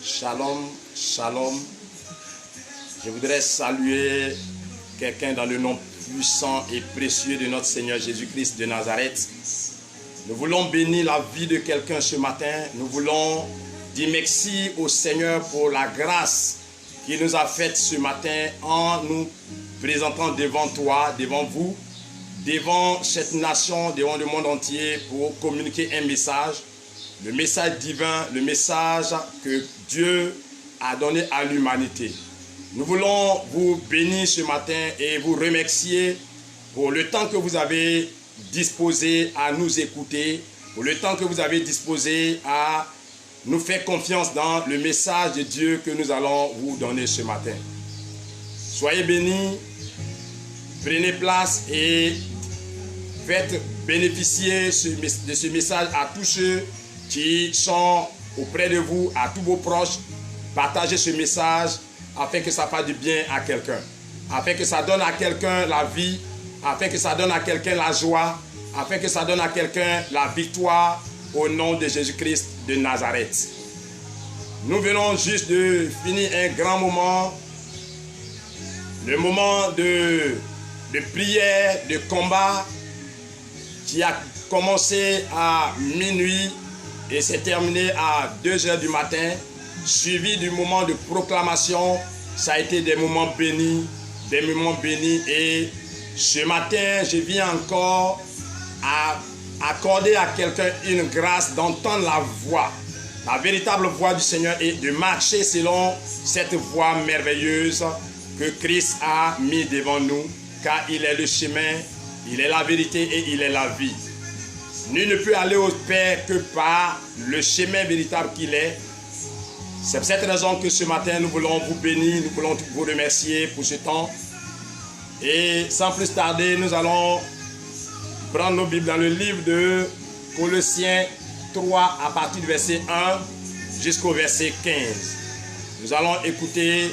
Shalom, shalom. Je voudrais saluer quelqu'un dans le nom puissant et précieux de notre Seigneur Jésus-Christ de Nazareth. Nous voulons bénir la vie de quelqu'un ce matin. Nous voulons dire merci au Seigneur pour la grâce qu'il nous a faite ce matin en nous présentant devant toi, devant vous, devant cette nation, devant le monde entier pour communiquer un message, le message divin, le message que Dieu a donné à l'humanité. Nous voulons vous bénir ce matin et vous remercier pour le temps que vous avez disposé à nous écouter, pour le temps que vous avez disposé à nous faire confiance dans le message de Dieu que nous allons vous donner ce matin. Soyez bénis, prenez place et faites bénéficier de ce message à tous ceux qui sont auprès de vous, à tous vos proches. Partagez ce message afin que ça fasse du bien à quelqu'un, afin que ça donne à quelqu'un la vie, afin que ça donne à quelqu'un la joie, afin que ça donne à quelqu'un la victoire au nom de Jésus-Christ de Nazareth. Nous venons juste de finir un grand moment, le moment de prière, de combat qui a commencé à minuit et s'est terminé à 2 heures du matin, suivi du moment de proclamation. Ça a été des moments bénis et ce matin, je viens encore à accorder à quelqu'un une grâce d'entendre la voix, la véritable voix du Seigneur et de marcher selon cette voie merveilleuse que Christ a mis devant nous, car il est le chemin, il est la vérité et il est la vie. Nul ne peut aller au Père que par le chemin véritable qu'il est. C'est pour cette raison que ce matin, nous voulons vous bénir, nous voulons vous remercier pour ce temps. Et sans plus tarder, nous allons prendre nos Bibles dans le livre de Colossiens 3 à partir du verset 1 jusqu'au verset 15. Nous allons écouter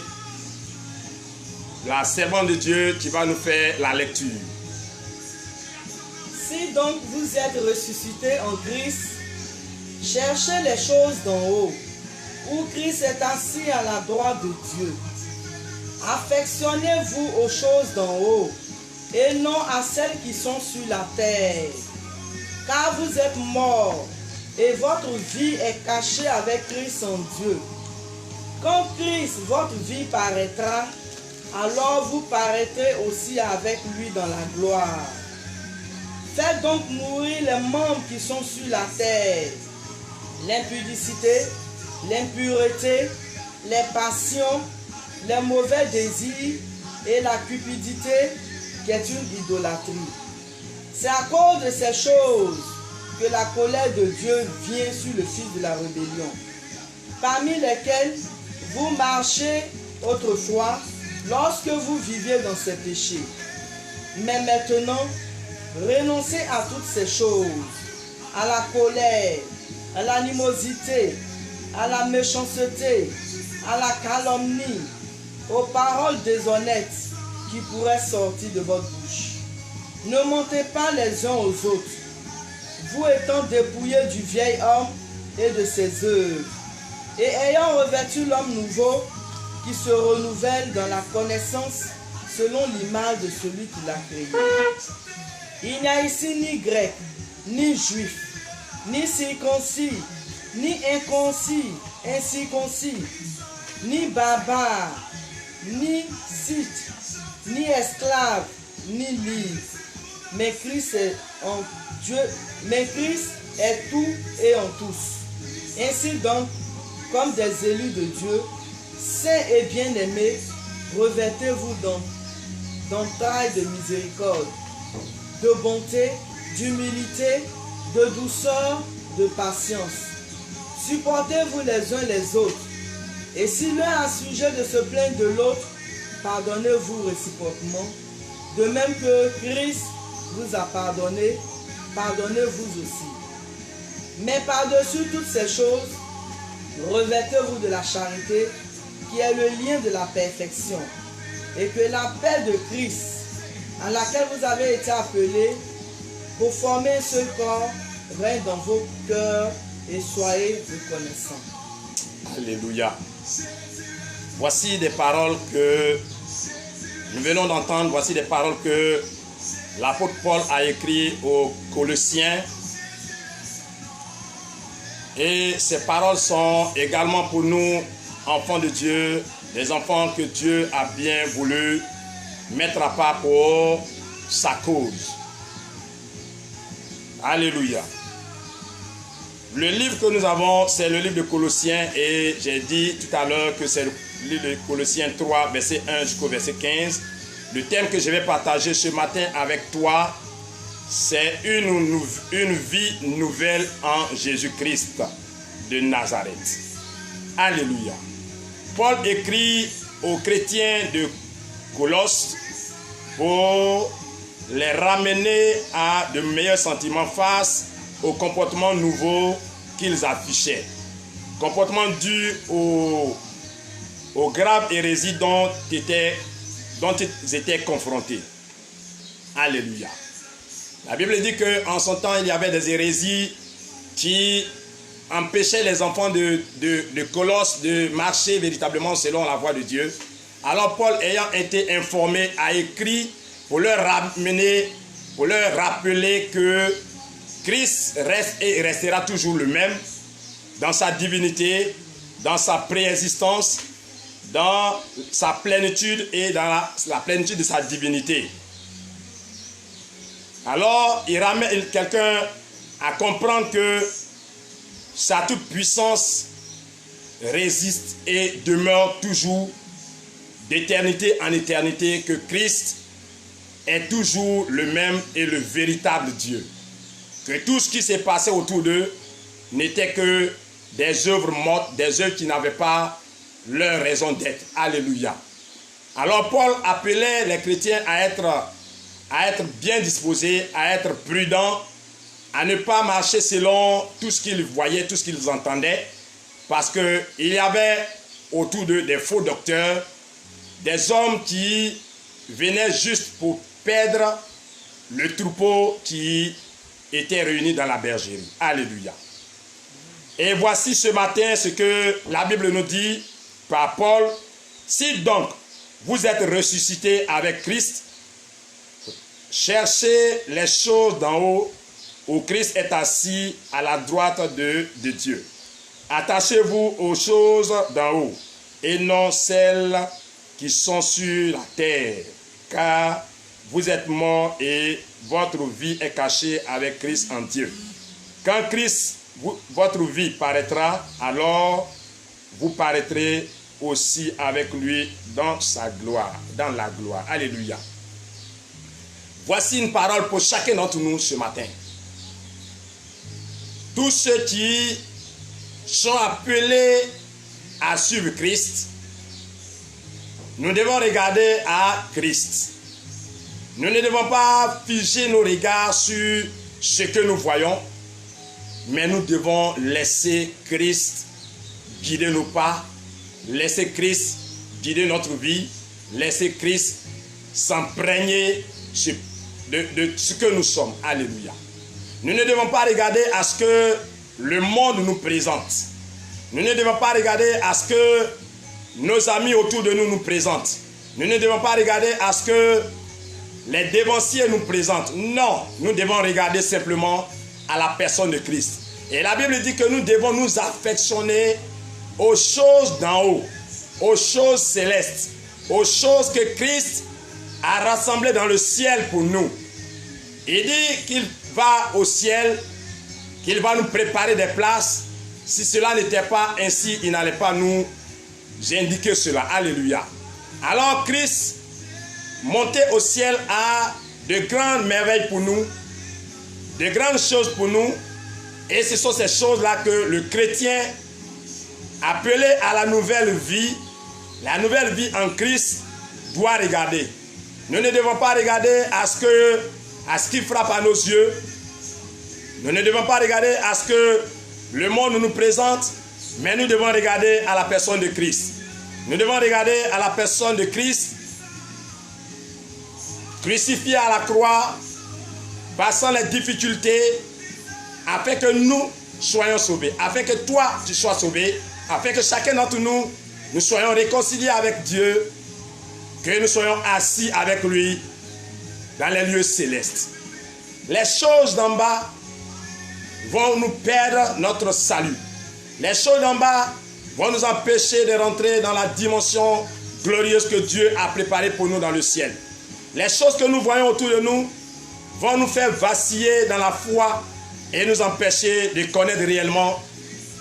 la servante de Dieu qui va nous faire la lecture. Si donc vous êtes ressuscités en Christ, cherchez les choses d'en haut, où Christ est assis à la droite de Dieu. Affectionnez-vous aux choses d'en haut, et non à celles qui sont sur la terre. Car vous êtes morts, et votre vie est cachée avec Christ en Dieu. Quand Christ, votre vie, paraîtra, alors vous paraîtrez aussi avec lui dans la gloire. Faites donc mourir les membres qui sont sur la terre, l'impudicité, l'impureté, les passions, les mauvais désirs et la cupidité qui est une idolâtrie. C'est à cause de ces choses que la colère de Dieu vient sur le fils de la rébellion, parmi lesquels vous marchez autrefois lorsque vous viviez dans ces péchés. Mais maintenant, renoncez à toutes ces choses, à la colère, à l'animosité, à la méchanceté, à la calomnie, aux paroles déshonnêtes qui pourraient sortir de votre bouche. Ne mentez pas les uns aux autres, vous étant dépouillés du vieil homme et de ses œuvres, et ayant revêtu l'homme nouveau qui se renouvelle dans la connaissance selon l'image de celui qui l'a créé. Il n'y a ici ni grec, ni juif, ni circoncis, ni incirconcis, ni barbare, ni scythe, ni esclave, ni libre. Mais Christ est en Dieu, mais Christ est tout et en tous. Ainsi donc, comme des élus de Dieu, saints et bien-aimés, revêtez-vous d'entailles de miséricorde, de bonté, d'humilité, de douceur, de patience. Supportez-vous les uns les autres. Et si l'un a sujet de se plaindre de l'autre, pardonnez-vous réciproquement. De même que Christ vous a pardonné, pardonnez-vous aussi. Mais par-dessus toutes ces choses, revêtez-vous de la charité, qui est le lien de la perfection. Et que la paix de Christ, à laquelle vous avez été appelés, pour former un seul corps, règne dans vos cœurs, et soyez reconnaissants. Alléluia. Voici des paroles que nous venons d'entendre. Voici des paroles que l'apôtre Paul a écrites aux Colossiens. Et ces paroles sont également pour nous, enfants de Dieu, des enfants que Dieu a bien voulu mettre à part pour sa cause. Alléluia. Le livre que nous avons, c'est le livre de Colossiens, et j'ai dit tout à l'heure que c'est le livre de Colossiens 3, verset 1 jusqu'au verset 15. Le thème que je vais partager ce matin avec toi, c'est une vie nouvelle en Jésus-Christ de Nazareth. Alléluia. Paul écrit aux chrétiens de Colosse pour les ramener à de meilleurs sentiments face au comportement nouveau qu'ils affichaient. Comportement dû aux graves hérésies dont ils étaient confrontés. Alléluia. La Bible dit qu'en son temps, il y avait des hérésies qui empêchaient les enfants de Colosse de marcher véritablement selon la voie de Dieu. Alors Paul, ayant été informé, a écrit pour leur ramener, pour leur rappeler que Christ reste et restera toujours le même dans sa divinité, dans sa préexistence, dans sa plénitude et dans la plénitude de sa divinité. Alors, il ramène quelqu'un à comprendre que sa toute-puissance résiste et demeure toujours d'éternité en éternité, que Christ est toujours le même et le véritable Dieu. Que tout ce qui s'est passé autour d'eux n'était que des œuvres mortes, des œuvres qui n'avaient pas leur raison d'être. Alléluia. Alors Paul appelait les chrétiens à être bien disposés, à être prudents, à ne pas marcher selon tout ce qu'ils voyaient, tout ce qu'ils entendaient, parce qu'il y avait autour d'eux des faux docteurs, des hommes qui venaient juste pour perdre le troupeau qui était réuni dans la bergerie. Alléluia. Et voici ce matin ce que la Bible nous dit par Paul. Si donc vous êtes ressuscités avec Christ, cherchez les choses d'en haut, où Christ est assis à la droite de Dieu. Attachez-vous aux choses d'en haut, et non celles qui sont sur la terre, car vous êtes morts et votre vie est cachée avec Christ en Dieu. Quand Christ, votre vie paraîtra, alors vous paraîtrez aussi avec lui dans sa gloire, dans la gloire. Alléluia. Voici une parole pour chacun d'entre nous ce matin. Tous ceux qui sont appelés à suivre Christ, nous devons regarder à Christ. Nous ne devons pas figer nos regards sur ce que nous voyons, mais nous devons laisser Christ guider nos pas, laisser Christ guider notre vie, laisser Christ s'imprégner de ce que nous sommes. Alléluia. Nous ne devons pas regarder à ce que le monde nous présente. Nous ne devons pas regarder à ce que nos amis autour de nous présentent. Nous ne devons pas regarder à ce que les dévanciers nous présentent. Non, nous devons regarder simplement à la personne de Christ. Et la Bible dit que nous devons nous affectionner aux choses d'en haut, aux choses célestes, aux choses que Christ a rassemblées dans le ciel pour nous. Il dit qu'il va au ciel, qu'il va nous préparer des places. Si cela n'était pas ainsi, il n'allait pas nous indiquer cela. Alléluia. Alors Christ monté au ciel a de grandes merveilles pour nous, de grandes choses pour nous. Et ce sont ces choses-là que le chrétien appelé à la nouvelle vie en Christ doit regarder. Nous ne devons pas regarder à ce qui frappe à nos yeux. Nous ne devons pas regarder à ce que le monde nous présente, mais nous devons regarder à la personne de Christ. Nous devons regarder à la personne de Christ, crucifié à la croix, passant les difficultés, afin que nous, soyons sauvés, afin que toi, tu sois sauvé, afin que chacun d'entre nous, nous soyons réconciliés avec Dieu, que nous soyons assis avec lui dans les lieux célestes. Les choses d'en bas vont nous perdre notre salut. Les choses d'en bas vont nous empêcher de rentrer dans la dimension glorieuse que Dieu a préparée pour nous dans le ciel. Les choses que nous voyons autour de nous vont nous faire vaciller dans la foi et nous empêcher de connaître réellement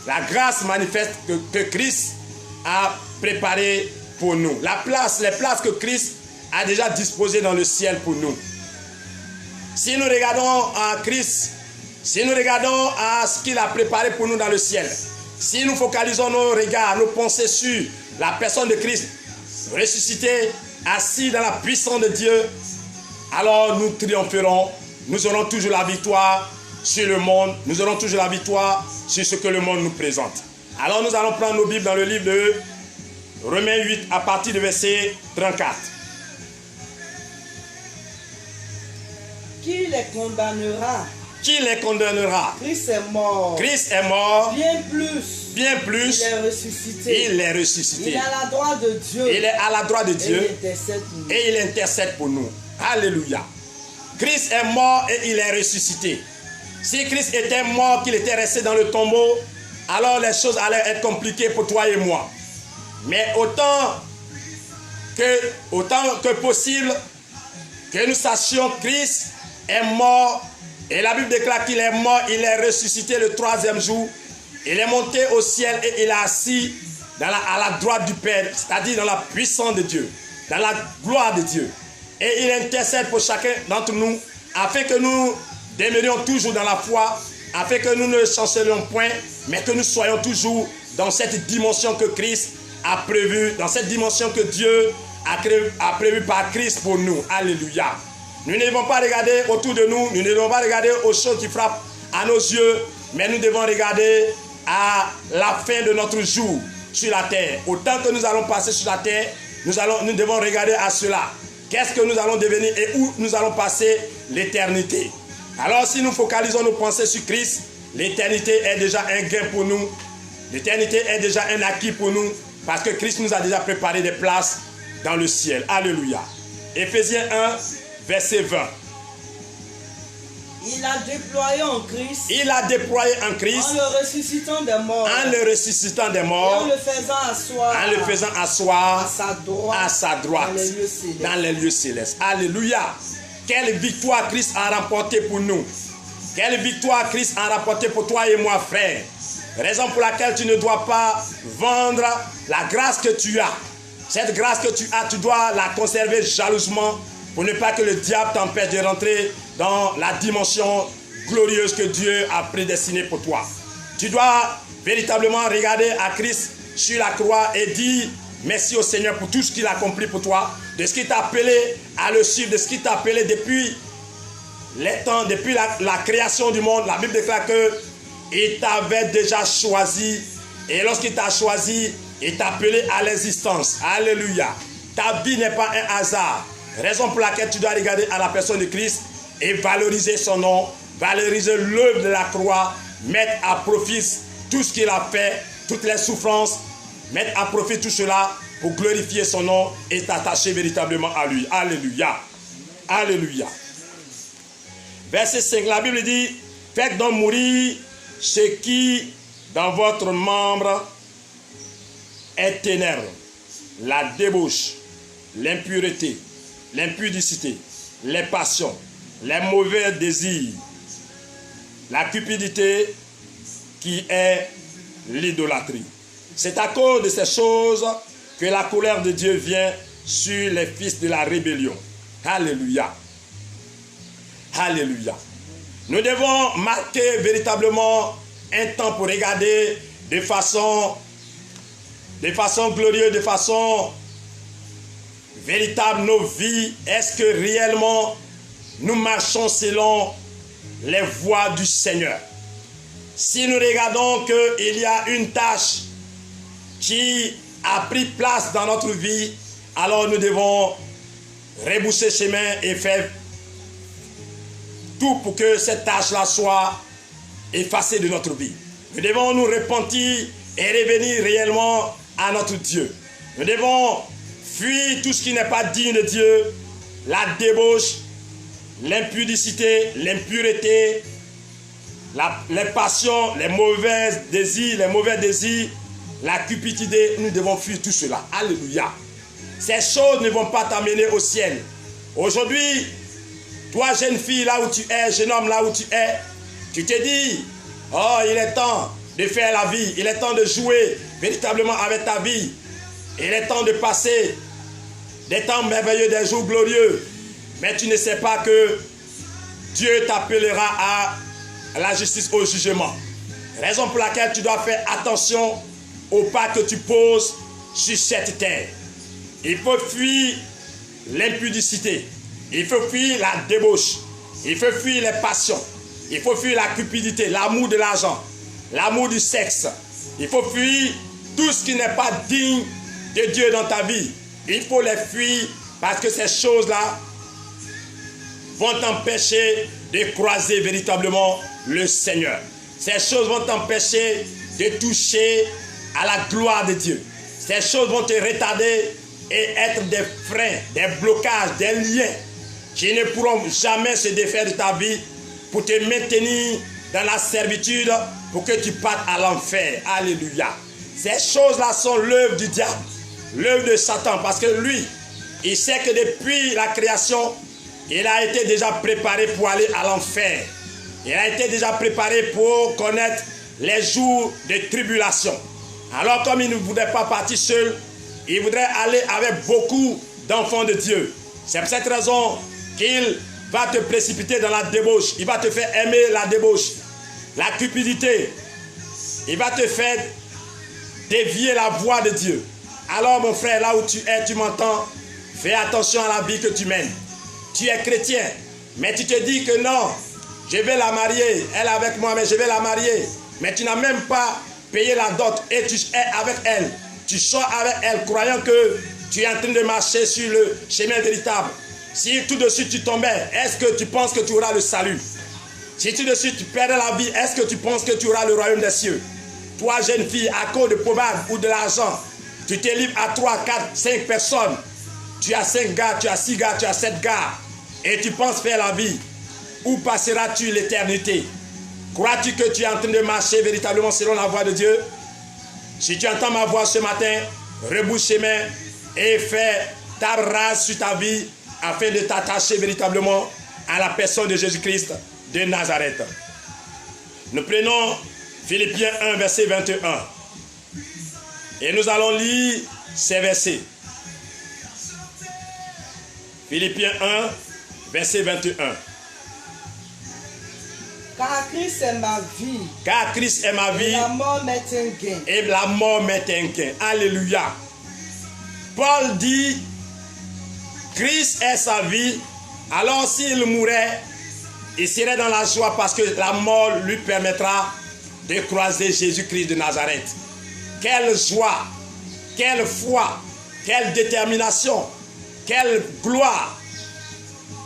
la grâce manifeste que Christ a préparée pour nous. Les places que Christ a déjà disposées dans le ciel pour nous. Si nous regardons à Christ, si nous regardons à ce qu'il a préparé pour nous dans le ciel, si nous focalisons nos regards, nos pensées sur la personne de Christ, ressuscité, assis dans la puissance de Dieu, alors nous triompherons, nous aurons toujours la victoire sur le monde, nous aurons toujours la victoire sur ce que le monde nous présente. Alors nous allons prendre nos Bibles dans le livre de Romains 8 à partir du verset 34. Qui les condamnera? Qui les condamnera? Christ est mort. Christ est mort. Bien plus. Bien plus. Il est ressuscité. Il est ressuscité. Il est à la droite de Dieu. Il est à la droite de Dieu. Et il intercède pour nous. Alléluia. Christ est mort et il est ressuscité. Si Christ était mort, qu'il était resté dans le tombeau, alors les choses allaient être compliquées pour toi et moi. Mais autant que possible, que nous sachions Christ est mort. Et la Bible déclare qu'il est mort, il est ressuscité le 3e jour. Il est monté au ciel et il est assis à la droite du Père, c'est-à-dire dans la puissance de Dieu, dans la gloire de Dieu. Et il intercède pour chacun d'entre nous, afin que nous demeurions toujours dans la foi, afin que nous ne chancelions point, mais que nous soyons toujours dans cette dimension que Christ a prévue, dans cette dimension que Dieu a prévue par Christ pour nous. Alléluia. Nous ne devons pas regarder autour de nous, nous ne devons pas regarder aux choses qui frappent à nos yeux, mais nous devons regarder à la fin de notre jour sur la terre. Autant que nous allons passer sur la terre, nous devons regarder à cela. Qu'est-ce que nous allons devenir et où nous allons passer l'éternité. Alors si nous focalisons nos pensées sur Christ, l'éternité est déjà un gain pour nous. L'éternité est déjà un acquis pour nous, parce que Christ nous a déjà préparé des places dans le ciel. Alléluia. Éphésiens 1, verset 20. Il a déployé en Christ. Il a déployé en Christ. En le ressuscitant des morts. En le ressuscitant des morts. Et en le faisant asseoir. En le faisant asseoir. À sa droite. Dans les lieux célestes. Alléluia. Quelle victoire Christ a remportée pour nous. Quelle victoire Christ a remportée pour toi et moi, frère. Raison pour laquelle tu ne dois pas vendre la grâce que tu as. Cette grâce que tu as, tu dois la conserver jalousement pour ne pas que le diable t'empêche de rentrer dans la dimension glorieuse que Dieu a prédestinée pour toi. Tu dois véritablement regarder à Christ sur la croix et dire merci au Seigneur pour tout ce qu'il a accompli pour toi, de ce qu'il t'a appelé à le suivre, de ce qu'il t'a appelé depuis les temps, depuis la création du monde. La Bible déclare qu'il t'avait déjà choisi, et lorsqu'il t'a choisi, il t'a appelé à l'existence. Alléluia. Ta vie n'est pas un hasard. Raison pour laquelle tu dois regarder à la personne de Christ et valoriser son nom, valoriser l'œuvre de la croix, mettre à profit tout ce qu'il a fait, toutes les souffrances, mettre à profit tout cela pour glorifier son nom et t'attacher véritablement à lui. Alléluia. Alléluia. Verset 5, la Bible dit, faites donc mourir ce qui dans votre membre est ténèbres, la débauche, l'impureté, l'impudicité, les passions, les mauvais désirs, la cupidité qui est l'idolâtrie. C'est à cause de ces choses que la colère de Dieu vient sur les fils de la rébellion. Alléluia. Alléluia. Nous devons marquer véritablement un temps pour regarder de façon glorieuse, de façon véritable nos vies. Est-ce que réellement nous marchons selon les voies du Seigneur? Si nous regardons qu'il y a une tâche qui a pris place dans notre vie, alors nous devons rebousser chemin et faire tout pour que cette tâche-là soit effacée de notre vie. Nous devons nous repentir et revenir réellement à notre Dieu. Nous devons fuir tout ce qui n'est pas digne de Dieu, la débauche, l'impudicité, l'impureté, les passions, les mauvais désirs, la cupidité. Nous devons fuir tout cela. Alléluia. Ces choses ne vont pas t'amener au ciel. Aujourd'hui, toi jeune fille là où tu es, jeune homme là où tu es, tu te dis, oh, il est temps de faire la vie, il est temps de jouer véritablement avec ta vie, il est temps de passer des temps merveilleux, des jours glorieux, mais tu ne sais pas que Dieu t'appellera à la justice, au jugement. Raison pour laquelle tu dois faire attention au pas que tu poses sur cette terre. Il faut fuir l'impudicité, il faut fuir la débauche, il faut fuir les passions, il faut fuir la cupidité, l'amour de l'argent, l'amour du sexe. Il faut fuir tout ce qui n'est pas digne de Dieu dans ta vie. Il faut les fuir parce que ces choses-là vont t'empêcher de croiser véritablement le Seigneur. Ces choses vont t'empêcher de toucher à la gloire de Dieu. Ces choses vont te retarder et être des freins, des blocages, des liens qui ne pourront jamais se défaire de ta vie pour te maintenir dans la servitude, pour que tu partes à l'enfer. Alléluia. Ces choses-là sont l'œuvre du diable, l'œuvre de Satan, parce que lui, il sait que depuis la création, il a été déjà préparé pour aller à l'enfer. Il a été déjà préparé pour connaître les jours de tribulation. Alors comme il ne voudrait pas partir seul, il voudrait aller avec beaucoup d'enfants de Dieu. C'est pour cette raison qu'il va te précipiter dans la débauche. Il va te faire aimer la débauche, la cupidité. Il va te faire dévier la voie de Dieu. Alors mon frère, là où tu es, tu m'entends, fais attention à la vie que tu mènes. Tu es chrétien, mais tu te dis que non, je vais la marier, elle est avec moi, mais je vais la marier. Mais tu n'as même pas payé la dot et tu es avec elle. Tu sors avec elle, croyant que tu es en train de marcher sur le chemin véritable. Si tout de suite tu tombais, est-ce que tu penses que tu auras le salut? Si tout de suite tu perdais la vie, est-ce que tu penses que tu auras le royaume des cieux? Toi, jeune fille, à cause de pommade ou de l'argent, tu te livres à 3, 4, 5 personnes. Tu as 5 gars, tu as 6 gars, tu as 7 gars. Et tu penses faire la vie. Où passeras-tu l'éternité? Crois-tu que tu es en train de marcher véritablement selon la voie de Dieu? Si tu entends ma voix ce matin, rebouche chemin et fais ta race sur ta vie afin de t'attacher véritablement à la personne de Jésus-Christ de Nazareth. Nous prenons Philippiens 1, verset 21. Et nous allons lire ces versets. Philippiens 1, verset 21. Car Christ est ma vie. Car Christ est ma vie. Et la mort m'est un gain. Et la mort m'est un gain. Alléluia. Paul dit, Christ est sa vie. Alors s'il mourait, il serait dans la joie parce que la mort lui permettra de croiser Jésus-Christ de Nazareth. Quelle joie, quelle foi, quelle détermination, quelle gloire.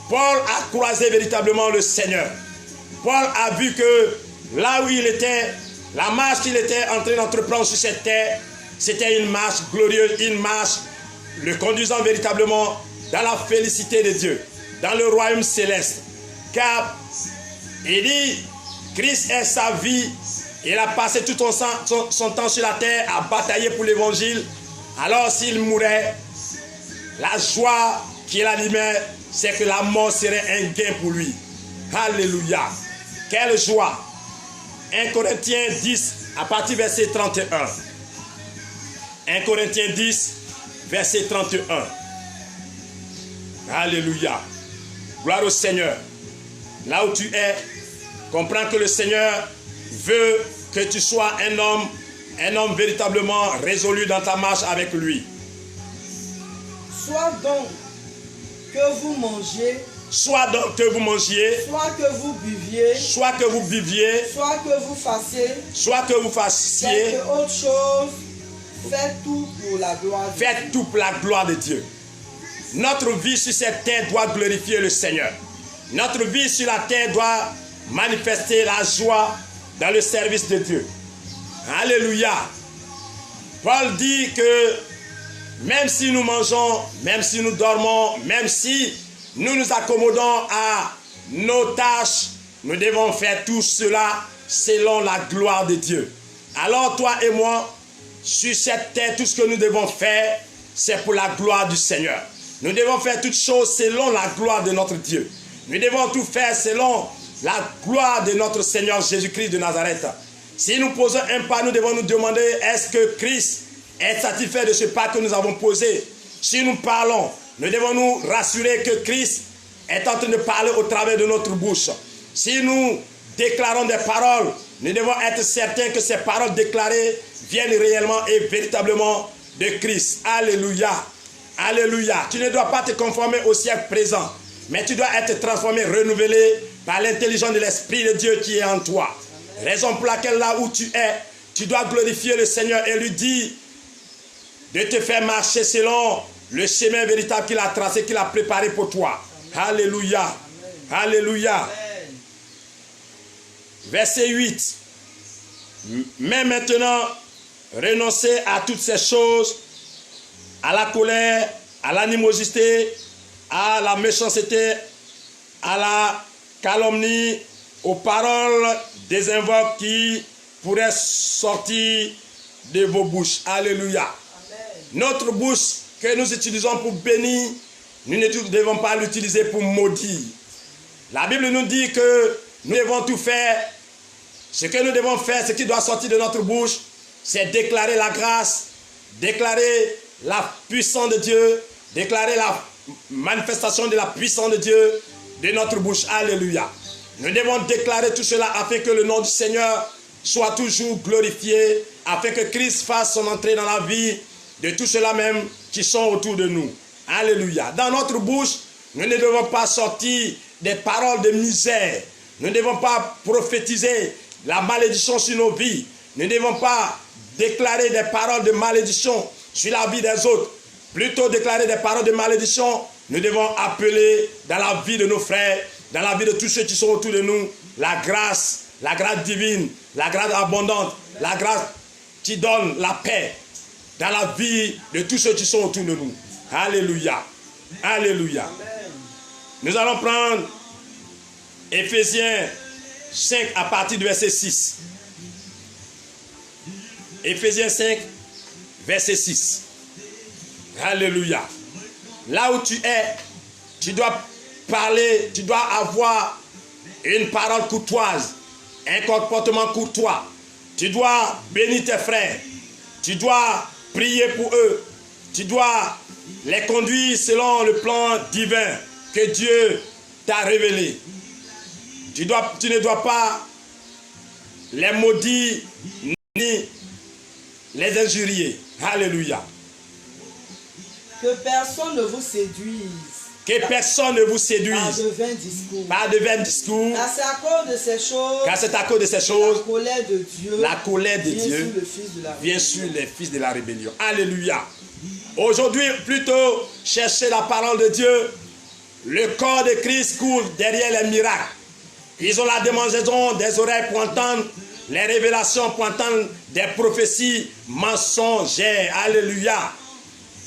Paul a croisé véritablement le Seigneur. Paul a vu que là où il était, la marche qu'il était en train d'entreprendre sur cette terre, c'était une marche glorieuse, une marche le conduisant véritablement dans la félicité de Dieu, dans le royaume céleste. Car il dit, Christ est sa vie, il a passé tout son temps sur la terre à batailler pour l'évangile. Alors s'il mourait, la joie qu'il animait, c'est que la mort serait un gain pour lui. Alléluia. Quelle joie. 1 Corinthiens 10, à partir du verset 31. 1 Corinthiens 10, verset 31. Alléluia. Gloire au Seigneur. Là où tu es, comprends que le Seigneur veut que tu sois un homme véritablement résolu dans ta marche avec lui. Soit donc que vous mangiez, soit donc que vous mangiez, soit que vous buviez, soit que vous viviez, soit que vous fassiez, soit que vous fassiez, quelque autre chose, faites tout pour la gloire de Dieu. Faites tout pour la gloire de Dieu. Notre vie sur cette terre doit glorifier le Seigneur. Notre vie sur la terre doit manifester la joie dans le service de Dieu. Alléluia. Paul dit que même si nous mangeons, même si nous dormons, même si nous nous accommodons à nos tâches, nous devons faire tout cela selon la gloire de Dieu. Alors toi et moi, sur cette terre, tout ce que nous devons faire, c'est pour la gloire du Seigneur. Nous devons faire toutes choses selon la gloire de notre Dieu. Nous devons tout faire selon la gloire de notre Seigneur Jésus-Christ de Nazareth. Si nous posons un pas, nous devons nous demander, est-ce que Christ est satisfait de ce pas que nous avons posé? Si nous parlons, nous devons nous rassurer que Christ est en train de parler au travers de notre bouche. Si nous déclarons des paroles, nous devons être certains que ces paroles déclarées viennent réellement et véritablement de Christ. Alléluia. Alléluia. Tu ne dois pas te conformer au siècle présent, mais tu dois être transformé, renouvelé par l'intelligence de l'Esprit de Dieu qui est en toi. Raison pour laquelle là où tu es, tu dois glorifier le Seigneur et lui dire de te faire marcher selon le chemin véritable qu'il a tracé, qu'il a préparé pour toi. Alléluia. Alléluia. Verset 8. Mais maintenant, renoncez à toutes ces choses, à la colère, à l'animosité, à la méchanceté, à la calomnie, aux paroles désinvoques qui pourraient sortir de vos bouches. Alléluia. Amen. Notre bouche que nous utilisons pour bénir, nous ne devons pas l'utiliser pour maudire. La Bible nous dit que nous devons tout faire. Ce que nous devons faire, ce qui doit sortir de notre bouche, c'est déclarer la grâce, déclarer la puissance de Dieu, déclarer la manifestation de la puissance de Dieu de notre bouche. Alléluia. Nous devons déclarer tout cela afin que le nom du Seigneur soit toujours glorifié, afin que Christ fasse son entrée dans la vie de tous ceux-là même qui sont autour de nous. Alléluia. Dans notre bouche, nous ne devons pas sortir des paroles de misère. Nous ne devons pas prophétiser la malédiction sur nos vies. Nous ne devons pas déclarer des paroles de malédiction sur la vie des autres. Plutôt déclarer des paroles de malédiction, nous devons appeler dans la vie de nos frères, dans la vie de tous ceux qui sont autour de nous, la grâce divine, la grâce abondante, la grâce qui donne la paix dans la vie de tous ceux qui sont autour de nous. Alléluia. Alléluia. Nous allons prendre Éphésiens 5 à partir du verset 6. Éphésiens 5, verset 6. Alléluia. Là où tu es, tu dois parler, tu dois avoir une parole courtoise, un comportement courtois. Tu dois bénir tes frères. Tu dois prier pour eux. Tu dois les conduire selon le plan divin que Dieu t'a révélé. Tu ne dois pas les maudire ni les injurier. Alléluia. Que personne ne vous séduise. Que personne ne vous séduise. Par de vains discours. Par de vains discours. Car c'est à cause de ces choses. Car c'est à cause de ces choses. La colère de Dieu. La colère de Dieu vient sur les fils de la rébellion. Alléluia. Aujourd'hui, plutôt chercher la parole de Dieu. Le corps de Christ court derrière les miracles. Ils ont la démangeaison des oreilles pour entendre les révélations, pour entendre des prophéties mensongères. Alléluia.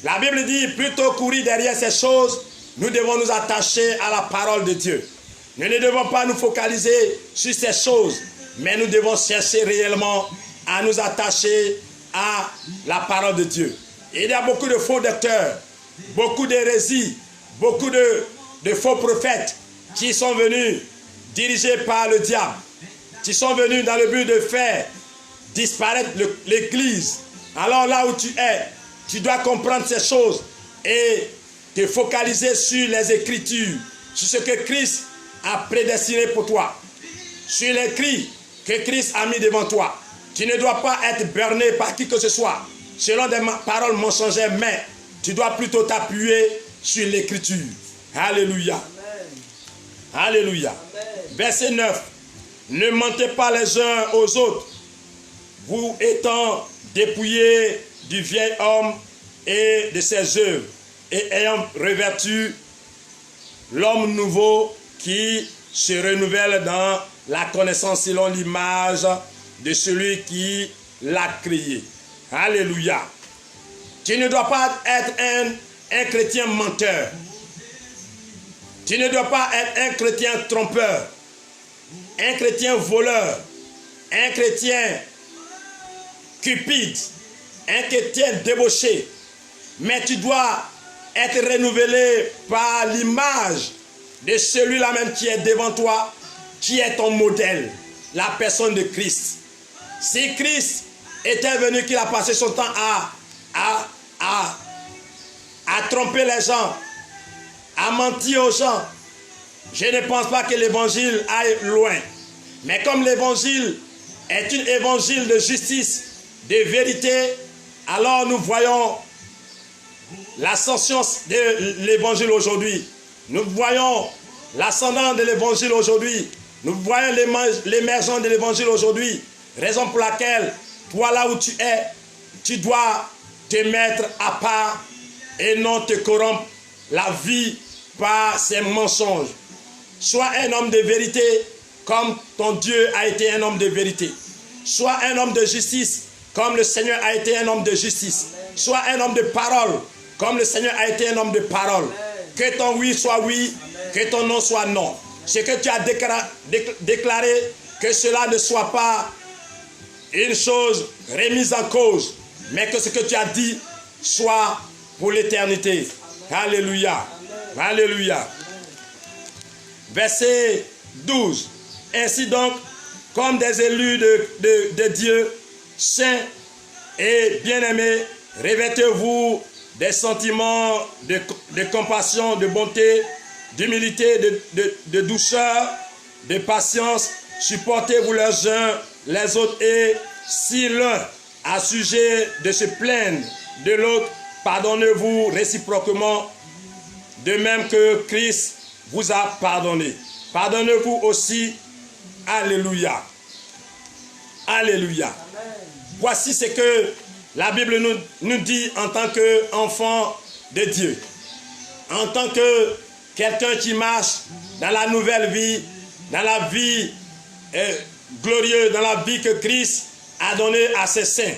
La Bible dit, plutôt courir derrière ces choses, nous devons nous attacher à la parole de Dieu. Nous ne devons pas nous focaliser sur ces choses, mais nous devons chercher réellement à nous attacher à la parole de Dieu. Il y a beaucoup de faux docteurs, beaucoup d'hérésies, beaucoup de faux prophètes qui sont venus dirigés par le diable, qui sont venus dans le but de faire disparaître l'Église. Alors là où tu es, tu dois comprendre ces choses et te focaliser sur les Écritures, sur ce que Christ a prédestiné pour toi, sur l'écrit que Christ a mis devant toi. Tu ne dois pas être berné par qui que ce soit, selon des paroles mensongères, mais tu dois plutôt t'appuyer sur l'Écriture. Alléluia. Amen. Alléluia. Amen. Verset 9. Ne mentez pas les uns aux autres, vous étant dépouillés du vieil homme et de ses œuvres, et ayant revêtu l'homme nouveau qui se renouvelle dans la connaissance selon l'image de celui qui l'a créé. Alléluia. Tu ne dois pas être un chrétien menteur. Tu ne dois pas être un chrétien trompeur, un chrétien voleur, un chrétien cupide, un chrétien débauché. Mais tu dois être renouvelé par l'image de celui-là même qui est devant toi, qui est ton modèle, la personne de Christ. Si Christ était venu, qu'il a passé son temps à tromper les gens, à mentir aux gens, je ne pense pas que l'évangile aille loin. Mais comme l'évangile est un évangile de justice, de vérité, alors nous voyons l'ascension de l'évangile aujourd'hui. Nous voyons l'ascendant de l'évangile aujourd'hui. Nous voyons l'émergence de l'évangile aujourd'hui. Raison pour laquelle, toi là où tu es, tu dois te mettre à part et non te corrompre la vie par ces mensonges. Sois un homme de vérité comme ton Dieu a été un homme de vérité. Sois un homme de justice comme le Seigneur a été un homme de justice. Sois un homme de parole comme le Seigneur a été un homme de parole. Que ton oui soit oui, que ton non soit non. Ce que tu as déclaré, que cela ne soit pas une chose remise en cause, mais que ce que tu as dit soit pour l'éternité. Alléluia. Alléluia. Verset 12. Ainsi donc, comme des élus de Dieu, saints et bien-aimés, revêtez-vous des sentiments de compassion, de bonté, d'humilité, de douceur, de patience. Supportez-vous les uns les autres, et si l'un a sujet de se plaindre de l'autre, pardonnez-vous réciproquement, de même que Christ vous a pardonné. Pardonnez-vous aussi. Alléluia. Alléluia. Amen. Voici ce que la Bible nous dit en tant qu'enfant de Dieu. En tant que quelqu'un qui marche dans la nouvelle vie, dans la vie glorieuse, dans la vie que Christ a donnée à ses saints.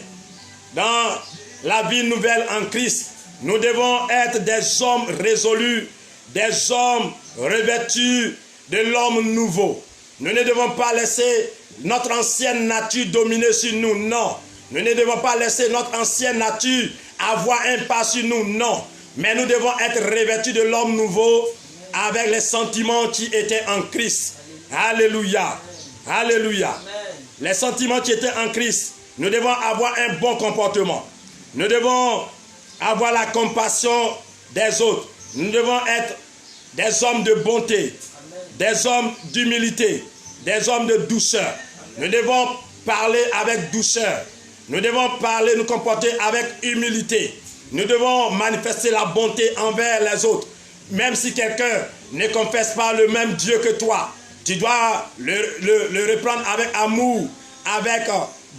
Dans la vie nouvelle en Christ, nous devons être des hommes résolus, des hommes revêtus de l'homme nouveau. Nous ne devons pas laisser notre ancienne nature dominer sur nous, non. Nous ne devons pas laisser notre ancienne nature avoir un pas sur nous, non. Mais nous devons être revêtus de l'homme nouveau avec les sentiments qui étaient en Christ. Alléluia. Alléluia. Les sentiments qui étaient en Christ. Nous devons avoir un bon comportement. Nous devons avoir la compassion des autres. Nous devons être des hommes de bonté, des hommes d'humilité, des hommes de douceur. Nous devons parler avec douceur. Nous devons parler, nous comporter avec humilité. Nous devons manifester la bonté envers les autres. Même si quelqu'un ne confesse pas le même Dieu que toi, tu dois le reprendre avec amour, avec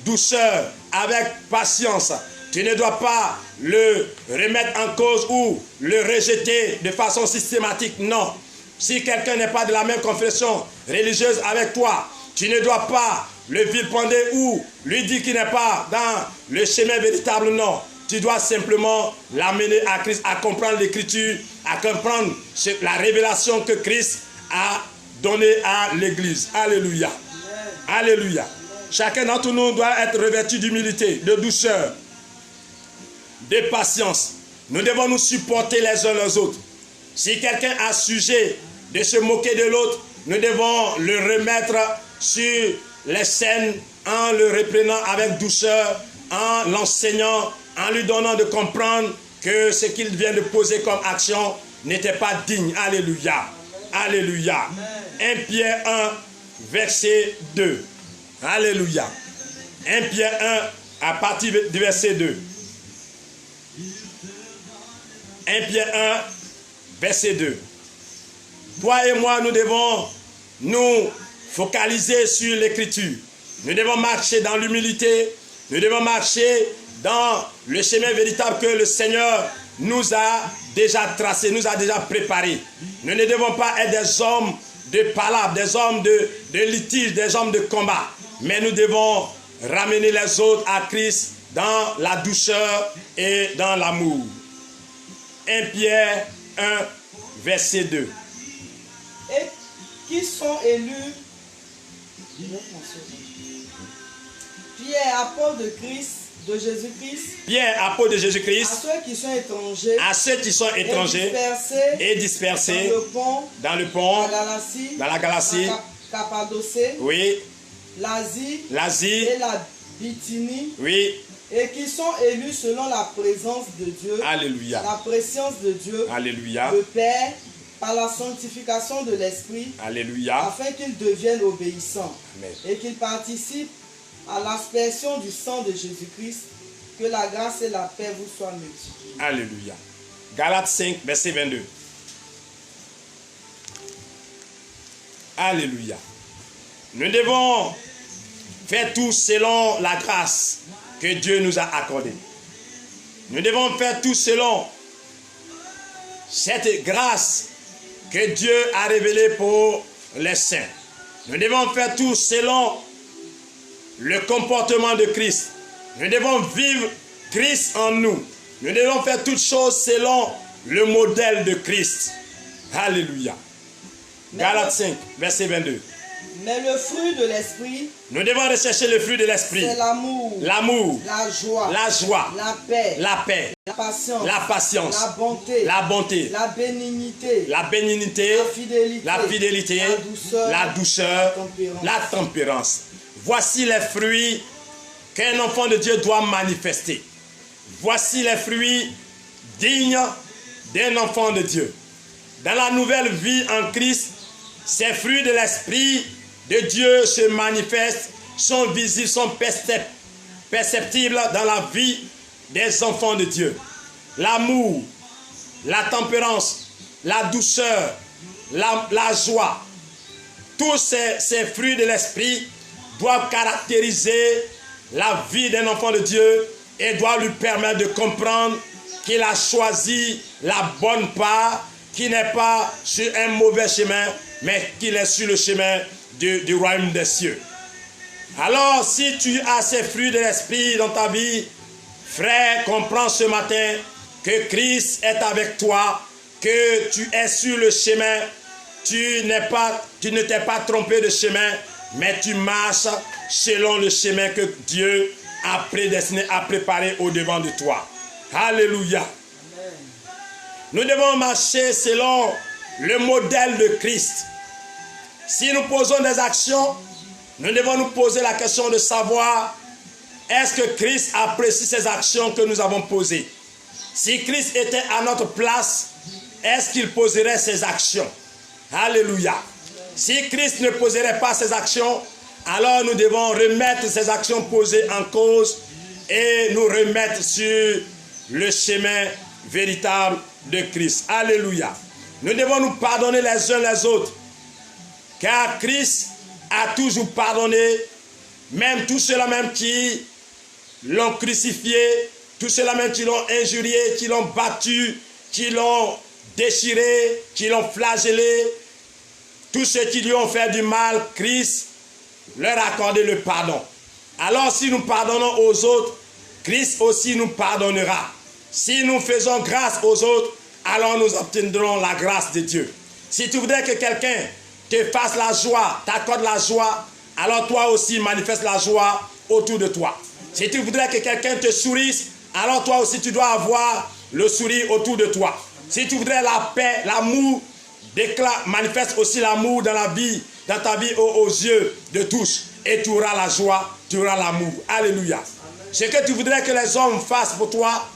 douceur, avec patience. Tu ne dois pas le remettre en cause ou le rejeter de façon systématique. Non. Si quelqu'un n'est pas de la même confession religieuse avec toi, tu ne dois pas le vilipender ou lui dire qu'il n'est pas dans le chemin véritable. Non. Tu dois simplement l'amener à Christ, à comprendre l'écriture, à comprendre la révélation que Christ a donnée à l'église. Alléluia. Alléluia. Chacun d'entre nous doit être revêtu d'humilité, de douceur, de patience. Nous devons nous supporter les uns les autres. Si quelqu'un a sujet de se moquer de l'autre, nous devons le remettre sur les scènes en le reprenant avec douceur, en l'enseignant, en lui donnant de comprendre que ce qu'il vient de poser comme action n'était pas digne. Alléluia. Alléluia. 1 Pierre 1, verset 2. Alléluia. 1 Pierre 1, à partir du verset 2. 1 Pierre 1, verset 2. Toi et moi, nous devons nous focaliser sur l'écriture. Nous devons marcher dans l'humilité. Nous devons marcher dans le chemin véritable que le Seigneur nous a déjà tracé, nous a déjà préparé. Nous ne devons pas être des hommes de palabres, des hommes de litige, des hommes de combat. Mais nous devons ramener les autres à Christ dans la douceur et dans l'amour. 1 Pierre 1, verset 2. Et qui sont élus, Pierre, apôtre de Christ, de Jésus-Christ, Pierre, apôtre de Jésus-Christ, à ceux qui sont étrangers, et dispersés dans le pont, dans la Galatie, Cappadoce, oui, l'Asie et la Bithynie, oui, et qui sont élus selon la présence de Dieu, alléluia, la préscience de Dieu, alléluia, le Père, par la sanctification de l'Esprit, alléluia, afin qu'ils deviennent obéissants. Amen. Et qu'ils participent à l'aspersion du sang de Jésus-Christ. Que la grâce et la paix vous soient multipliées. alléluia. Galates 5, verset 22. Alléluia. Nous devons faire tout selon la grâce que Dieu nous a accordée. Nous devons faire tout selon cette grâce que Dieu a révélée pour les saints. Nous devons faire tout selon le comportement de Christ. Nous devons vivre Christ en nous. Nous devons faire toutes choses selon le modèle de Christ. Alléluia. Galates 5, verset 22. Mais le fruit de l'esprit, nous devons rechercher le fruit de l'esprit. C'est l'amour, la joie, la paix, la patience, la bonté, la bénignité, la fidélité, la douceur, la tempérance. Voici les fruits qu'un enfant de Dieu doit manifester. Voici les fruits dignes d'un enfant de Dieu. Dans la nouvelle vie en Christ, ces fruits de l'Esprit de Dieu se manifestent, sont visibles, sont perceptibles dans la vie des enfants de Dieu. L'amour, la tempérance, la douceur, la joie, tous ces fruits de l'Esprit doivent caractériser la vie d'un enfant de Dieu et doivent lui permettre de comprendre qu'il a choisi la bonne part, qu'il n'est pas sur un mauvais chemin, mais qu'il est sur le chemin du royaume des cieux. Alors, si tu as ces fruits de l'esprit dans ta vie, frère, comprends ce matin que Christ est avec toi, que tu es sur le chemin, tu ne t'es pas trompé de chemin, mais tu marches selon le chemin que Dieu a prédestiné, a préparé au-devant de toi. Alléluia. Amen. Nous devons marcher selon le modèle de Christ. Si nous posons des actions, nous devons nous poser la question de savoir est-ce que Christ apprécie ces actions que nous avons posées. Si Christ était à notre place, est-ce qu'il poserait ces actions? Alléluia. Si Christ ne poserait pas ces actions, alors nous devons remettre ces actions posées en cause et nous remettre sur le chemin véritable de Christ. Alléluia. Nous devons nous pardonner les uns les autres, car Christ a toujours pardonné, même tous ceux-là même qui l'ont crucifié, tous ceux-là même qui l'ont injurié, qui l'ont battu, qui l'ont déchiré, qui l'ont flagellé, tous ceux qui lui ont fait du mal, Christ leur a accordé le pardon. Alors si nous pardonnons aux autres, Christ aussi nous pardonnera. Si nous faisons grâce aux autres, alors nous obtiendrons la grâce de Dieu. Si tu voudrais que quelqu'un te fasse la joie, t'accorde la joie, alors toi aussi manifeste la joie autour de toi. Si tu voudrais que quelqu'un te sourisse, alors toi aussi tu dois avoir le sourire autour de toi. Si tu voudrais la paix, l'amour, manifeste aussi l'amour dans la vie, dans ta vie aux yeux de tous. Et tu auras la joie, tu auras l'amour. Alléluia. Ce que tu voudrais que les hommes fassent pour toi,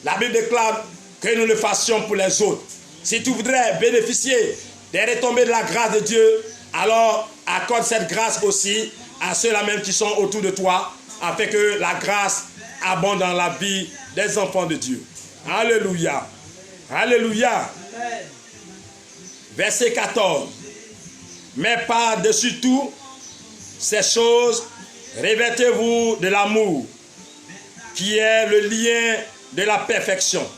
la Bible déclare que nous le fassions pour les autres. Si tu voudrais bénéficier des retombées de la grâce de Dieu, alors accorde cette grâce aussi à ceux-là même qui sont autour de toi, afin que la grâce abonde dans la vie des enfants de Dieu. Alléluia. Alléluia. Amen. Verset 14. Mais par-dessus tout ces choses, revêtez-vous de l'amour, qui est le lien de la perfection,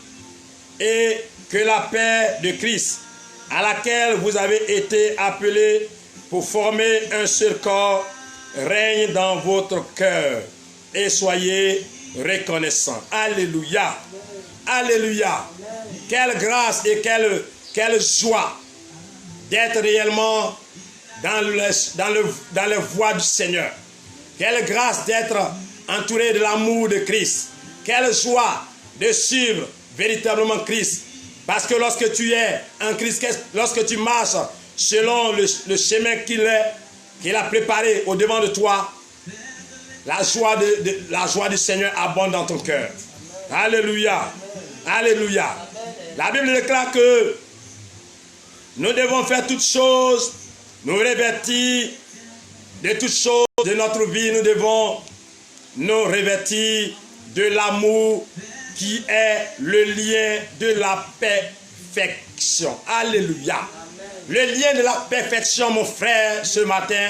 et que la paix de Christ, à laquelle vous avez été appelés pour former un seul corps, règne dans votre cœur. et soyez reconnaissants. Alléluia. Alléluia. Quelle grâce et quelle joie d'être réellement dans les voies du Seigneur. Quelle grâce d'être entouré de l'amour de Christ. Quelle joie de suivre véritablement Christ. Parce que lorsque tu es en Christ, lorsque tu marches selon le chemin qu'il a préparé au devant de toi, la joie du Seigneur abonde dans ton cœur. Alléluia. Alléluia. La Bible déclare que nous devons faire toutes choses, nous revêtir de toutes choses de notre vie. Nous devons nous revêtir de l'amour qui est le lien de la perfection. Alléluia. Le lien de la perfection, mon frère, ce matin,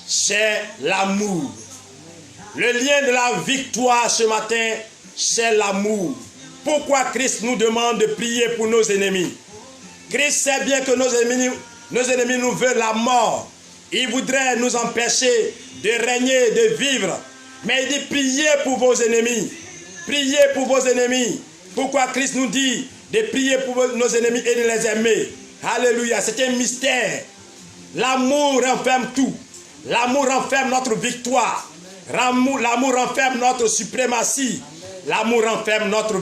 c'est l'amour. Le lien de la victoire ce matin, c'est l'amour. Pourquoi Christ nous demande de prier pour nos ennemis? Christ sait bien que nos ennemis nous veulent la mort. Il voudrait nous empêcher de régner, de vivre. Mais il dit priez pour vos ennemis. Priez pour vos ennemis. Pourquoi Christ nous dit de prier pour nos ennemis et de les aimer? Alléluia, c'est un mystère. L'amour renferme tout. L'amour renferme notre victoire. L'amour renferme notre suprématie. L'amour renferme notre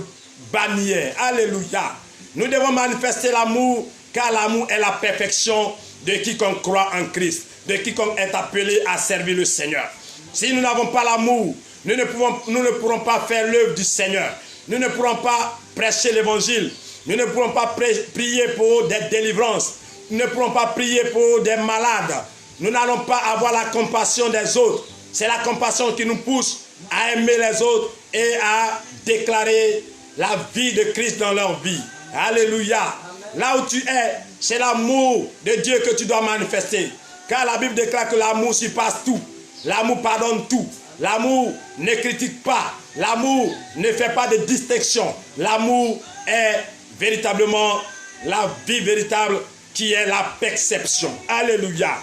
bannière. Alléluia. Nous devons manifester l'amour, car l'amour est la perfection de quiconque croit en Christ, de quiconque est appelé à servir le Seigneur. Si nous n'avons pas l'amour, nous ne pourrons pas faire l'œuvre du Seigneur. Nous ne pourrons pas prêcher l'évangile. Nous ne pourrons pas prier pour des délivrances. Nous ne pourrons pas prier pour des malades. Nous n'allons pas avoir la compassion des autres. C'est la compassion qui nous pousse à aimer les autres et à déclarer la vie de Christ dans leur vie. Alléluia. Amen. Là où tu es, c'est l'amour de Dieu que tu dois manifester. Car la Bible déclare que l'amour surpasse tout. L'amour pardonne tout. L'amour ne critique pas. L'amour ne fait pas de distinction. L'amour est véritablement la vie véritable qui est la perception. Alléluia.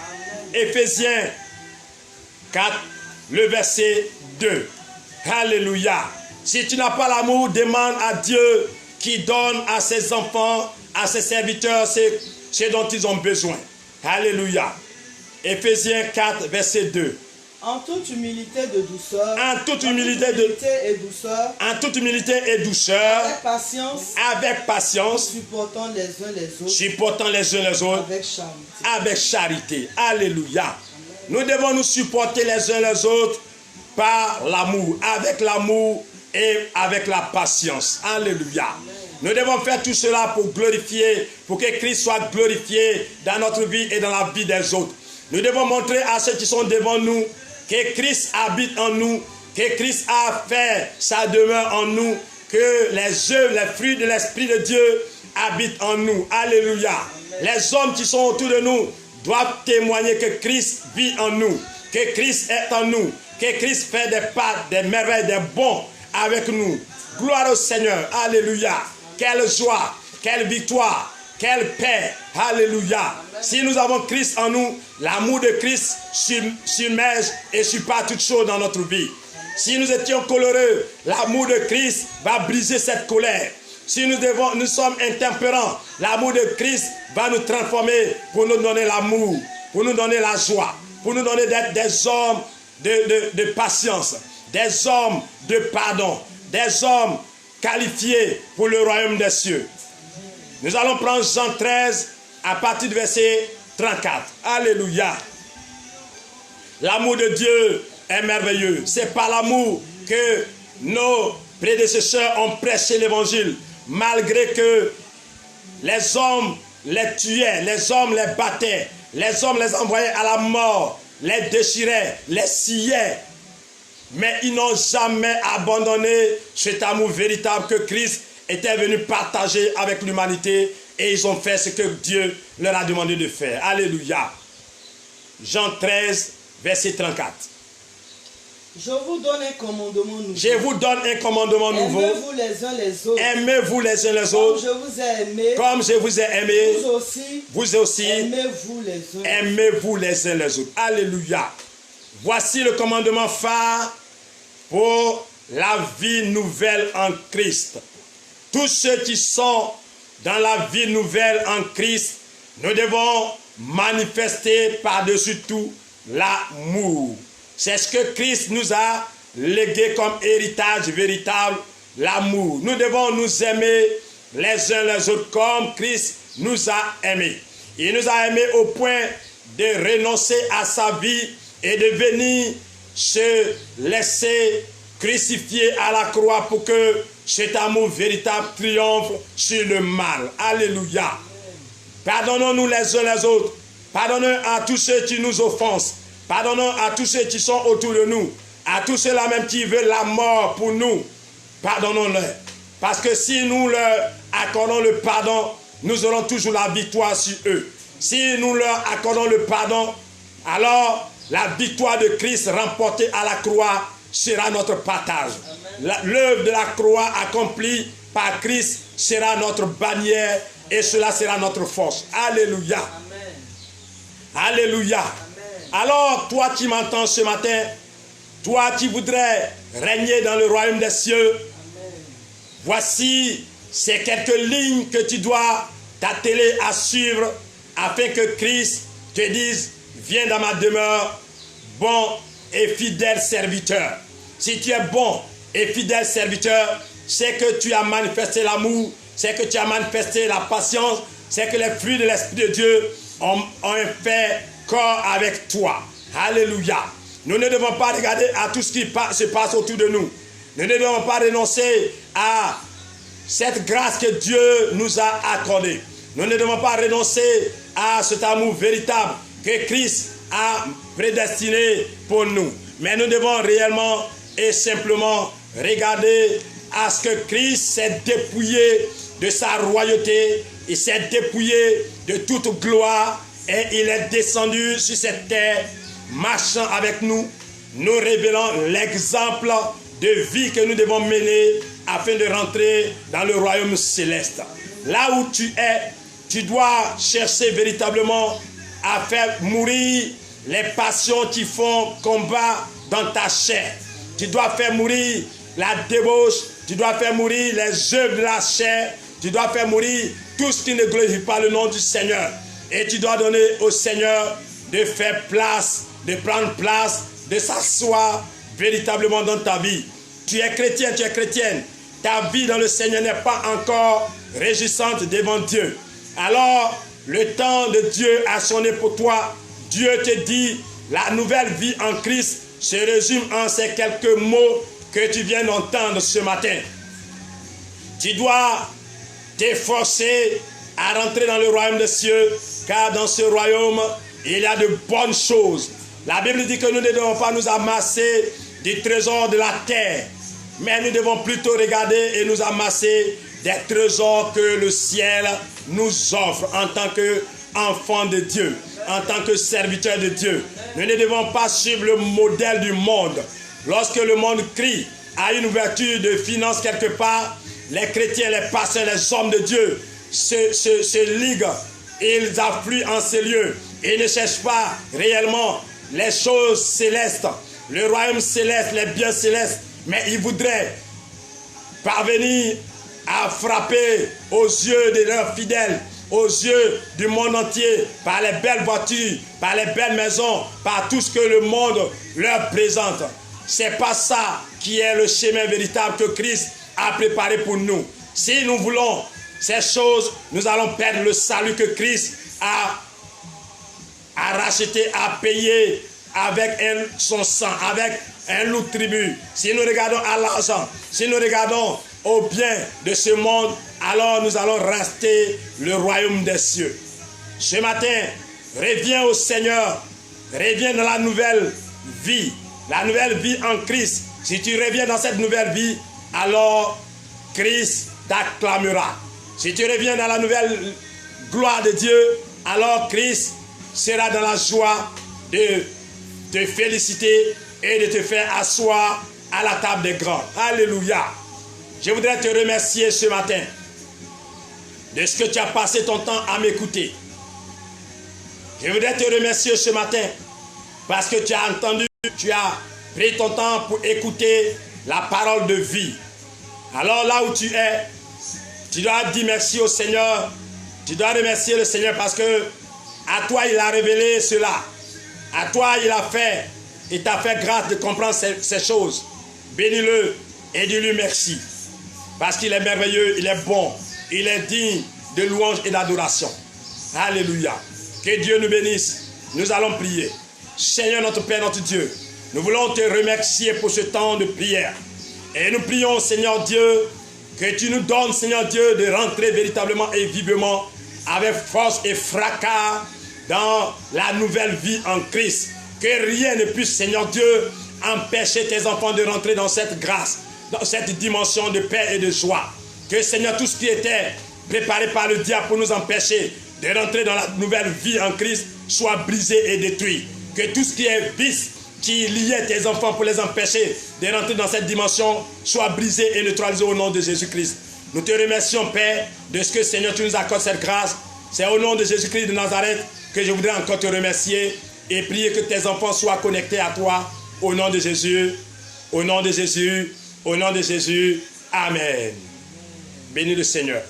Éphésiens 4, le verset 2. Alléluia. Si tu n'as pas l'amour, demande à Dieu qui donne à ses enfants, à ses serviteurs, ce dont ils ont besoin. Alléluia. Éphésiens 4, verset 2. En toute humilité de douceur. En toute humilité et douceur. En toute humilité et douceur. Avec patience. Avec patience. Supportant les uns les autres. Supportant les uns les autres. Avec charité. Avec charité. Alléluia. Nous devons nous supporter les uns les autres par l'amour. Avec l'amour et avec la patience. Alléluia. Nous devons faire tout cela pour glorifier, pour que Christ soit glorifié dans notre vie et dans la vie des autres. Nous devons montrer à ceux qui sont devant nous que Christ habite en nous, que Christ a fait sa demeure en nous, que les œuvres, les fruits de l'Esprit de Dieu habitent en nous. Alléluia. Les hommes qui sont autour de nous doivent témoigner que Christ vit en nous, que Christ est en nous, que Christ fait des pas, des merveilles, des bons avec nous. Gloire au Seigneur. Alléluia. Quelle joie, quelle victoire, quelle paix. Alléluia. Si nous avons Christ en nous, l'amour de Christ submerge et surpasse toutes choses dans notre vie. Si nous étions coléreux, l'amour de Christ va briser cette colère. Si nous sommes intempérants, l'amour de Christ va nous transformer pour nous donner l'amour, pour nous donner la joie, pour nous donner des hommes de patience, des hommes de pardon, des hommes qualifiés pour le royaume des cieux. Nous allons prendre Jean 13 à partir du verset 34. Alléluia. L'amour de Dieu est merveilleux. C'est par l'amour que nos prédécesseurs ont prêché l'évangile, malgré que les hommes les tuaient, les hommes les battaient, les hommes les envoyaient à la mort, les déchiraient, les sciaient. Mais ils n'ont jamais abandonné cet amour véritable que Christ était venu partager avec l'humanité, et ils ont fait ce que Dieu leur a demandé de faire. Alléluia. Jean 13, verset 34. Je vous donne un commandement nouveau. Je vous donne un commandement nouveau. Aimez-vous les uns les autres. Aimez-vous les uns les Comme autres. je vous ai aimé. Comme je vous ai aimé. Vous aussi. Aimez-vous les uns. Aimez-vous les uns les autres. Alléluia. Voici le commandement phare pour la vie nouvelle en Christ. Tous ceux qui sont dans la vie nouvelle en Christ, nous devons manifester par-dessus tout l'amour. C'est ce que Christ nous a légué comme héritage véritable, l'amour. Nous devons nous aimer les uns les autres comme Christ nous a aimés. Il nous a aimés au point de renoncer à sa vie et de venir se laisser crucifier à la croix pour que cet amour véritable triomphe sur le mal. Alléluia. Pardonnons-nous les uns les autres. Pardonnons à tous ceux qui nous offensent. Pardonnons à tous ceux qui sont autour de nous. À tous ceux-là même qui veulent la mort pour nous. Pardonnons-leur. Parce que si nous leur accordons le pardon, nous aurons toujours la victoire sur eux. Si nous leur accordons le pardon, alors la victoire de Christ remportée à la croix sera notre partage. L'œuvre de la croix accomplie par Christ sera notre bannière et cela sera notre force. Alléluia. Amen. Alléluia. Amen. Alors, toi qui m'entends ce matin, toi qui voudrais régner dans le royaume des cieux, Amen. Voici ces quelques lignes que tu dois t'atteler à suivre afin que Christ te dise, viens dans ma demeure, bon et fidèle serviteur. Si tu es bon et fidèle serviteur, c'est que tu as manifesté l'amour, c'est que tu as manifesté la patience, c'est que les fruits de l'Esprit de Dieu ont fait corps avec toi. Alléluia. Nous ne devons pas regarder à tout ce qui se passe autour de nous. Nous ne devons pas renoncer à cette grâce que Dieu nous a accordée. Nous ne devons pas renoncer à cet amour véritable que Christ a prédestiné pour nous. Mais nous devons réellement et simplement regarder à ce que Christ s'est dépouillé de sa royauté, il s'est dépouillé de toute gloire et il est descendu sur cette terre, marchant avec nous, nous révélant l'exemple de vie que nous devons mener afin de rentrer dans le royaume céleste. Là où tu es, tu dois chercher véritablement à faire mourir les passions qui font combat dans ta chair. Tu dois faire mourir la débauche, tu dois faire mourir les œuvres de la chair, tu dois faire mourir tout ce qui ne glorifie pas le nom du Seigneur. Et tu dois donner au Seigneur de faire place, de prendre place, de s'asseoir véritablement dans ta vie. Tu es chrétien, tu es chrétienne. Ta vie dans le Seigneur n'est pas encore réjouissante devant Dieu. Alors, le temps de Dieu a sonné pour toi. Dieu te dit, la nouvelle vie en Christ se résume en ces quelques mots que tu viens d'entendre ce matin. Tu dois t'efforcer à rentrer dans le royaume des cieux, car dans ce royaume, il y a de bonnes choses. La Bible dit que nous ne devons pas nous amasser des trésors de la terre, mais nous devons plutôt regarder et nous amasser des trésors que le ciel nous offre en tant qu'enfants de Dieu, en tant que serviteurs de Dieu. Nous ne devons pas suivre le modèle du monde. Lorsque le monde crie à une ouverture de finances quelque part, les chrétiens, les pasteurs, les hommes de Dieu se liguent, ils affluent en ces lieux. Ils ne cherchent pas réellement les choses célestes, le royaume céleste, les biens célestes, mais ils voudraient parvenir à frapper aux yeux de leurs fidèles, aux yeux du monde entier, par les belles voitures, par les belles maisons, par tout ce que le monde leur présente. C'est pas ça qui est le chemin véritable que Christ a préparé pour nous. Si nous voulons ces choses, nous allons perdre le salut que Christ a racheté, a payé avec son sang, avec un loup tribut. Si nous regardons à l'argent, si nous regardons au bien de ce monde, alors nous allons rester le royaume des cieux. Ce matin, reviens au Seigneur, reviens dans la nouvelle vie en Christ. Si tu reviens dans cette nouvelle vie, alors Christ t'acclamera. Si tu reviens dans la nouvelle gloire de Dieu, alors Christ sera dans la joie de te féliciter et de te faire asseoir à la table des grands. Alléluia. Je voudrais te remercier ce matin de ce que tu as passé ton temps à m'écouter. Je voudrais te remercier ce matin parce que tu as entendu, tu as pris ton temps pour écouter la parole de vie. Alors là où tu es, tu dois dire merci au Seigneur. Tu dois remercier le Seigneur parce que à toi il a révélé cela. À toi il a fait. Il t'a fait grâce de comprendre ces choses. Bénis-le et dis-lui merci. Parce qu'il est merveilleux, il est bon. Il est digne de louange et d'adoration. Alléluia. Que Dieu nous bénisse. Nous allons prier. Seigneur notre Père, notre Dieu, nous voulons te remercier pour ce temps de prière. Et nous prions, Seigneur Dieu, que tu nous donnes, Seigneur Dieu, de rentrer véritablement et vivement avec force et fracas dans la nouvelle vie en Christ. Que rien ne puisse, Seigneur Dieu, empêcher tes enfants de rentrer dans cette grâce, dans cette dimension de paix et de joie. Que, Seigneur, tout ce qui était préparé par le diable pour nous empêcher de rentrer dans la nouvelle vie en Christ soit brisé et détruit. Que tout ce qui est vice qui liait tes enfants pour les empêcher de rentrer dans cette dimension soit brisé et neutralisé au nom de Jésus-Christ. Nous te remercions, Père, de ce que, Seigneur, tu nous accordes cette grâce. C'est au nom de Jésus-Christ de Nazareth que je voudrais encore te remercier et prier que tes enfants soient connectés à toi. Au nom de Jésus, au nom de Jésus, au nom de Jésus. Amen. Bénis le Seigneur.